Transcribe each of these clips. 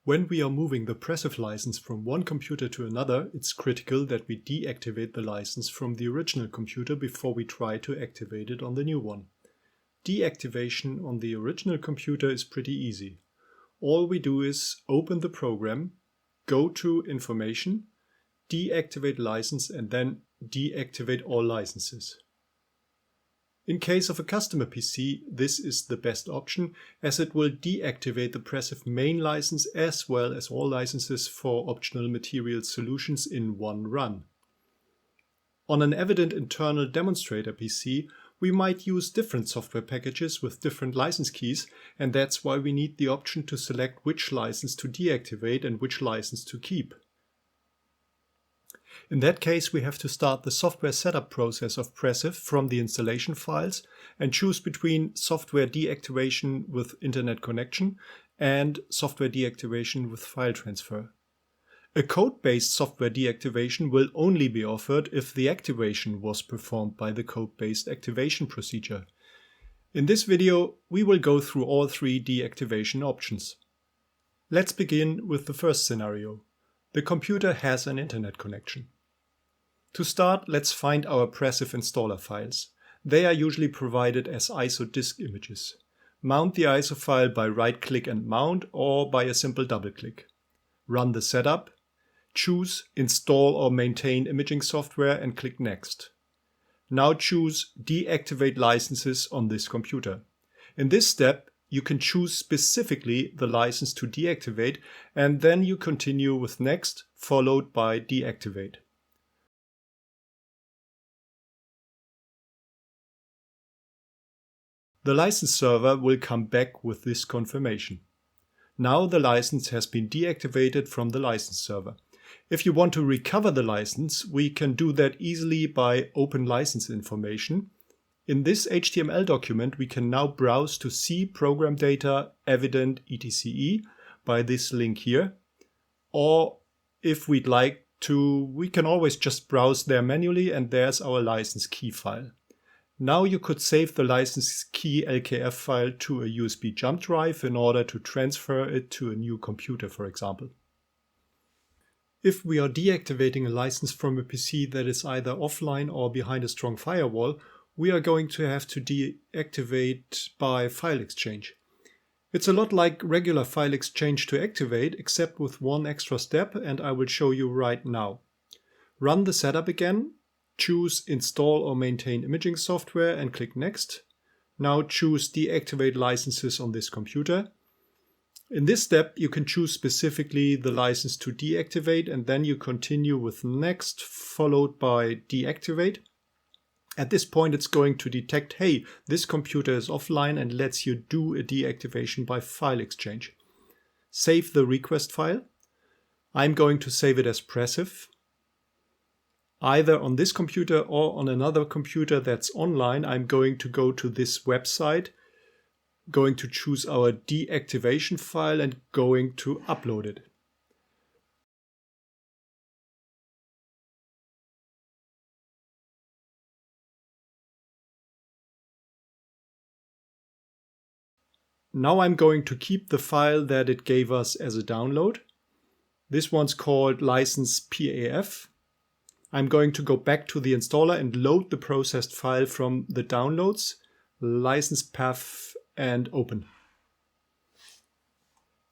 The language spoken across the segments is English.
When we are moving the PRECiV license from one computer to another, it's critical that we deactivate the license from the original computer before we try to activate it on the new one. Deactivation on the original computer is pretty easy. All we do is open the program, go to Information, deactivate license, and then deactivate all licenses. In case of a customer PC, this is the best option, as it will deactivate the PRECiV main license as well as all licenses for optional material solutions in one run. On an evident internal demonstrator PC, we might use different software packages with different license keys, and that's why we need the option to select which license to deactivate and which license to keep. In that case, we have to start the software setup process of PRECiV from the installation files and choose between software deactivation with internet connection and software deactivation with file transfer. A code-based software deactivation will only be offered if the activation was performed by the code-based activation procedure. In this video, we will go through all three deactivation options. Let's begin with the first scenario. The computer has an internet connection. To start, let's find our PRECiV installer files. They are usually provided as ISO disk images. Mount the ISO file by right-click and mount or by a simple double-click. Run the setup, choose Install or Maintain Imaging Software and click Next. Now choose Deactivate Licenses on this computer. In this step, you can choose specifically the license to deactivate, and then you continue with Next, followed by Deactivate. The license server will come back with this confirmation. Now the license has been deactivated from the license server. If you want to recover the license, we can do that easily by Open License Information. In this HTML document, we can now browse to see program data evident etc by this link here. Or if we'd like to, we can always just browse there manually, and there's our license key file. Now you could save the license key LKF file to a USB jump drive in order to transfer it to a new computer, for example. If we are deactivating a license from a PC that is either offline or behind a strong firewall, we are going to have to deactivate by file exchange. It's a lot like regular file exchange to activate, except with one extra step, and I will show you right now. Run the setup again, choose Install or Maintain Imaging Software and click Next. Now choose Deactivate Licenses on this computer. In this step, you can choose specifically the license to deactivate, and then you continue with Next, followed by Deactivate. At this point, it's going to detect, hey, this computer is offline, and lets you do a deactivation by file exchange. Save the request file. I'm going to save it as PRECiV. Either on this computer or on another computer that's online, I'm going to go to this website, going to choose our deactivation file and going to upload it. Now I'm going to keep the file that it gave us as a download. This one's called license PAF. I'm going to go back to the installer and load the processed file from the downloads, license path, and open.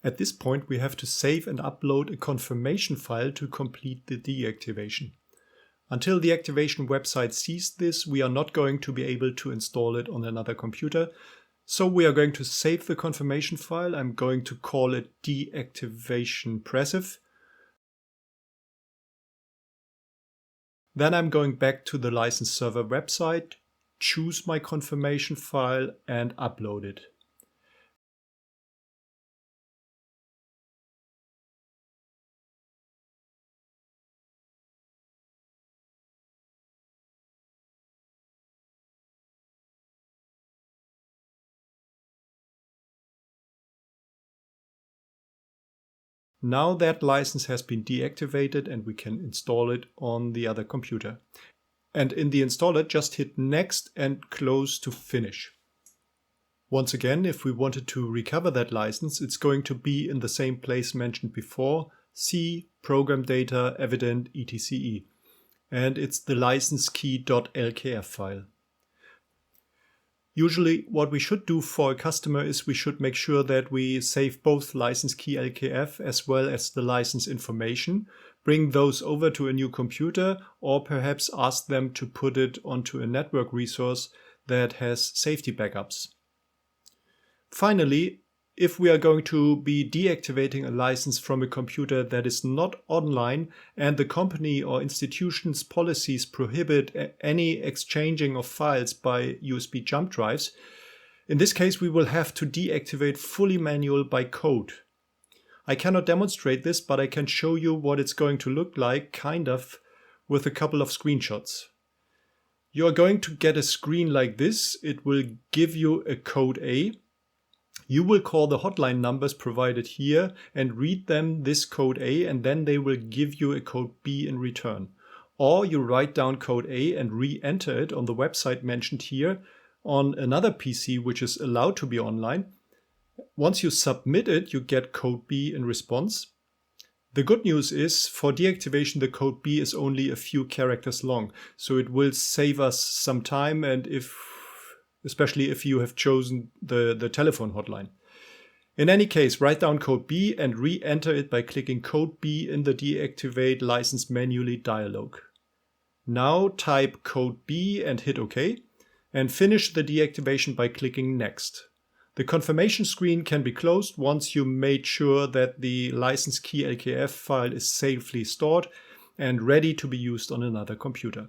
At this point, we have to save and upload a confirmation file to complete the deactivation. Until the activation website sees this, we are not going to be able to install it on another computer. So we are going to save the confirmation file. I'm going to call it deactivation PRECiV. Then I'm going back to the license server website, choose my confirmation file and upload it. Now that license has been deactivated and we can install it on the other computer. And in the installer, just hit Next and close to finish. Once again, if we wanted to recover that license, it's going to be in the same place mentioned before, C, program data, evident, etc. And it's the license key.lkf file. Usually what we should do for a customer is we should make sure that we save both license key LKF as well as the license information, bring those over to a new computer, or perhaps ask them to put it onto a network resource that has safety backups. Finally, if we are going to be deactivating a license from a computer that is not online and the company or institution's policies prohibit any exchanging of files by USB jump drives, in this case we will have to deactivate fully manual by code. I cannot demonstrate this, but I can show you what it's going to look like, kind of, with a couple of screenshots. You are going to get a screen like this. It will give you a code A. You will call the hotline numbers provided here and read them this code A, and then they will give you a code B in return. Or you write down code A and re-enter it on the website mentioned here on another PC which is allowed to be online. Once you submit it, you get code B in response. The good news is for deactivation the code B is only a few characters long, so it will save us some time, and especially if you have chosen the telephone hotline. In any case, write down code B and re-enter it by clicking code B in the deactivate license manually dialog. Now type code B and hit OK, and finish the deactivation by clicking next. The confirmation screen can be closed once you made sure that the license key LKF file is safely stored and ready to be used on another computer.